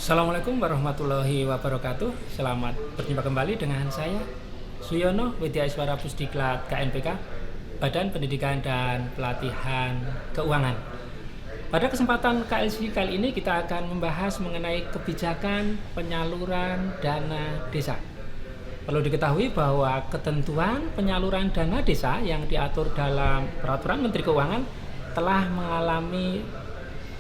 Assalamualaikum warahmatullahi wabarakatuh. Selamat berjumpa kembali dengan saya Suyono Widya Iswara Pusdiklat KNPK, Badan Pendidikan dan Pelatihan Keuangan. Pada kesempatan KLC kali ini kita akan membahas mengenai kebijakan penyaluran dana desa. Perlu diketahui bahwa ketentuan penyaluran dana desa yang diatur dalam Peraturan Menteri Keuangan telah mengalami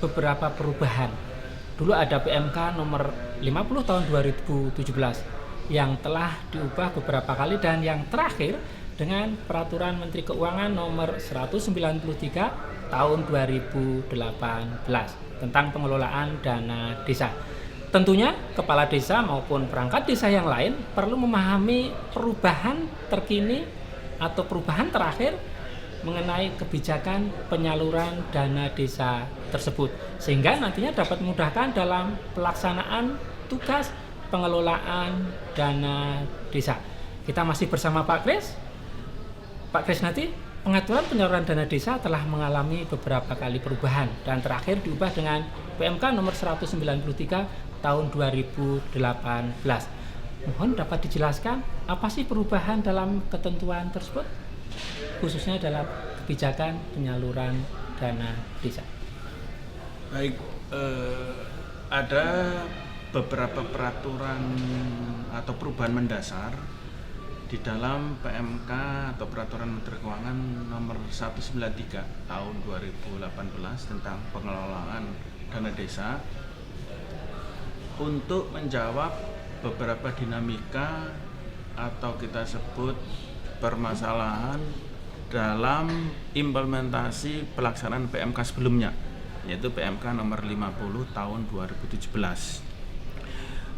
beberapa perubahan. Dulu ada PMK nomor 50 tahun 2017 yang telah diubah beberapa kali, dan yang terakhir dengan Peraturan Menteri Keuangan nomor 193 tahun 2018 tentang pengelolaan dana desa. Tentunya kepala desa maupun perangkat desa yang lain perlu memahami perubahan terkini atau perubahan terakhir mengenai kebijakan penyaluran dana desa tersebut, sehingga nantinya dapat memudahkan dalam pelaksanaan tugas pengelolaan dana desa. Kita masih bersama Pak Kris. Pak Kris, nanti pengaturan penyaluran dana desa telah mengalami beberapa kali perubahan dan terakhir diubah dengan PMK nomor 193 tahun 2018. Mohon dapat dijelaskan apa sih perubahan dalam ketentuan tersebut, khususnya dalam kebijakan penyaluran dana desa. Baik, ada beberapa peraturan atau perubahan mendasar di dalam PMK atau Peraturan Menteri Keuangan nomor 193 tahun 2018 tentang pengelolaan dana desa untuk menjawab beberapa dinamika atau kita sebut permasalahan dalam implementasi pelaksanaan PMK sebelumnya, yaitu PMK nomor 50 tahun 2017.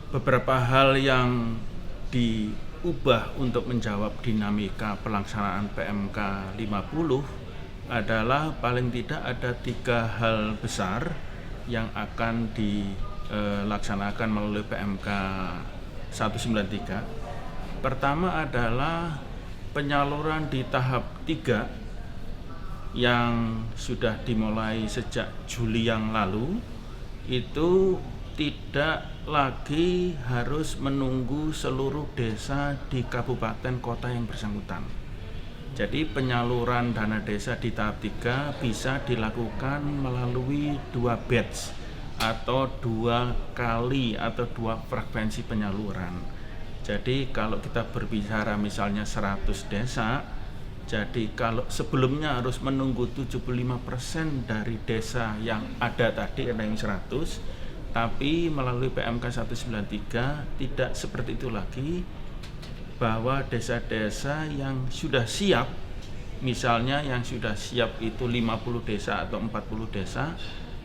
Beberapa hal yang diubah untuk menjawab dinamika pelaksanaan PMK 50 adalah paling tidak ada 3 hal besar yang akan dilaksanakan melalui PMK 193. Pertama adalah penyaluran di tahap 3 yang sudah dimulai sejak Juli yang lalu, itu tidak lagi harus menunggu seluruh desa di kabupaten kota yang bersangkutan. Jadi penyaluran dana desa di tahap 3 bisa dilakukan melalui 2 batch atau 2 kali atau 2 frekuensi penyaluran. Jadi kalau kita berbicara misalnya 100 desa, jadi kalau sebelumnya harus menunggu 75% dari desa yang ada tadi, ada yang 100, tapi melalui PMK 193 tidak seperti itu lagi, bahwa desa-desa yang sudah siap, misalnya yang sudah siap itu 50 desa atau 40 desa,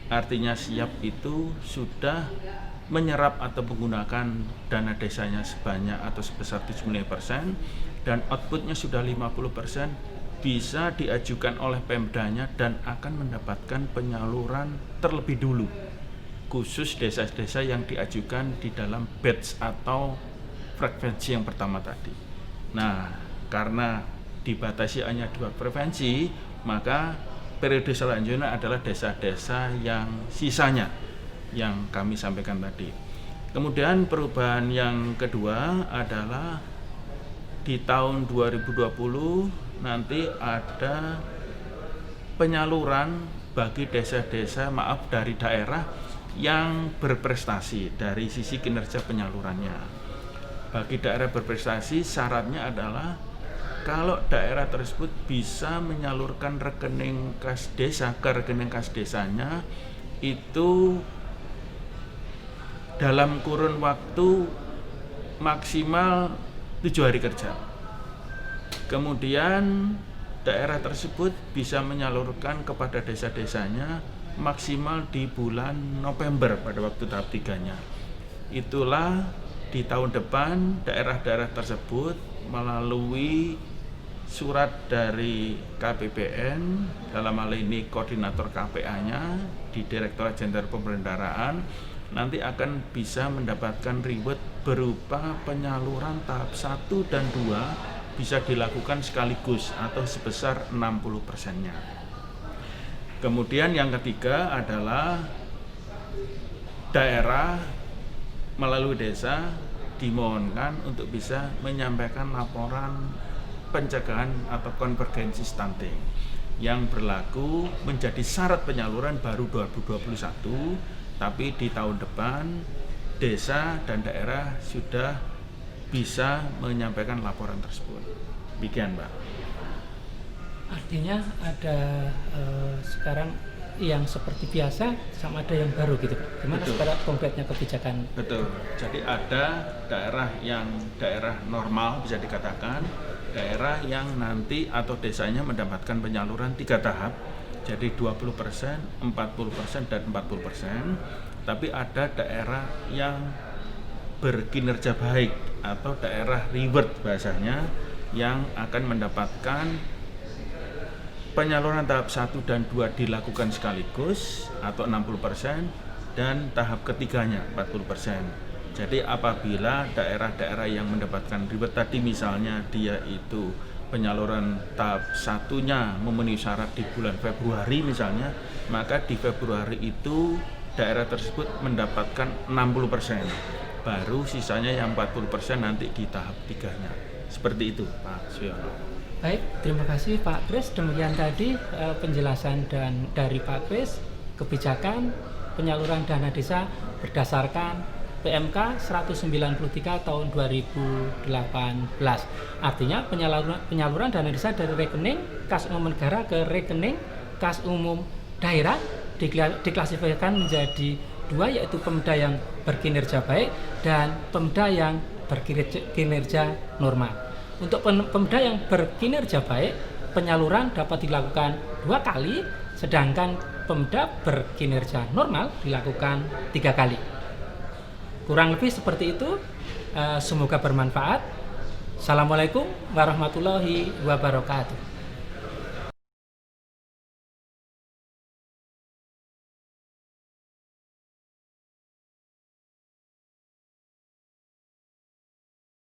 artinya siap itu sudah menyerap atau menggunakan dana desanya sebanyak atau sebesar 75%, dan outputnya sudah 50%, bisa diajukan oleh Pemdanya dan akan mendapatkan penyaluran terlebih dulu, khusus desa-desa yang diajukan di dalam batch atau frekuensi yang pertama tadi. Nah, karena dibatasi hanya 2 frekuensi, maka periode selanjutnya adalah desa-desa yang sisanya yang kami sampaikan tadi. Kemudian perubahan yang kedua adalah di tahun 2020 nanti ada penyaluran bagi desa-desa dari daerah yang berprestasi dari sisi kinerja penyalurannya. Bagi daerah berprestasi, syaratnya adalah kalau daerah tersebut bisa menyalurkan rekening kas desa ke rekening kas desanya itu dalam kurun waktu maksimal 7 hari kerja. Kemudian daerah tersebut bisa menyalurkan kepada desa-desanya maksimal di bulan November pada waktu tahap 3-nya. Itulah di tahun depan daerah-daerah tersebut melalui surat dari KPPN, dalam hal ini koordinator KPA-nya di Direktorat Jenderal Pembendaharaan, nanti akan bisa mendapatkan reward berupa penyaluran tahap 1 dan 2 bisa dilakukan sekaligus atau sebesar 60%-nya. Kemudian yang ketiga adalah daerah melalui desa dimohonkan untuk bisa menyampaikan laporan pencegahan atau konvergensi stunting yang berlaku menjadi syarat penyaluran baru 2021, tapi di tahun depan desa dan daerah sudah bisa menyampaikan laporan tersebut. Demikian, Mbak. Artinya ada sekarang yang seperti biasa sama ada yang baru gitu. Gimana sekarang konkretnya kebijakan? Betul. Jadi ada daerah yang daerah normal bisa dikatakan, daerah yang nanti atau desanya mendapatkan penyaluran 3 tahap. Jadi 20%, 40% dan 40%. Tapi ada daerah yang berkinerja baik atau daerah reward bahasanya yang akan mendapatkan penyaluran tahap 1 dan 2 dilakukan sekaligus atau 60% dan tahap ketiganya 40%. Jadi apabila daerah-daerah yang mendapatkan reward tadi misalnya dia itu penyaluran tahap 1-nya memenuhi syarat di bulan Februari misalnya, maka di Februari itu daerah tersebut mendapatkan 60%. Baru sisanya yang 40% nanti di tahap 3-nya. Seperti itu, Pak Suyono. Baik, terima kasih Pak Kris. Demikian tadi penjelasan dari Pak Kris kebijakan penyaluran dana desa berdasarkan PMK 193 tahun 2018. Artinya penyaluran dana desa dari rekening kas umum negara ke rekening kas umum daerah diklasifikasikan menjadi 2, yaitu Pemda yang berkinerja baik dan Pemda yang berkinerja normal. Untuk Pemda yang berkinerja baik, penyaluran dapat dilakukan 2 kali, sedangkan Pemda berkinerja normal dilakukan 3 kali. Kurang lebih seperti itu. Semoga bermanfaat. Assalamualaikum warahmatullahi wabarakatuh.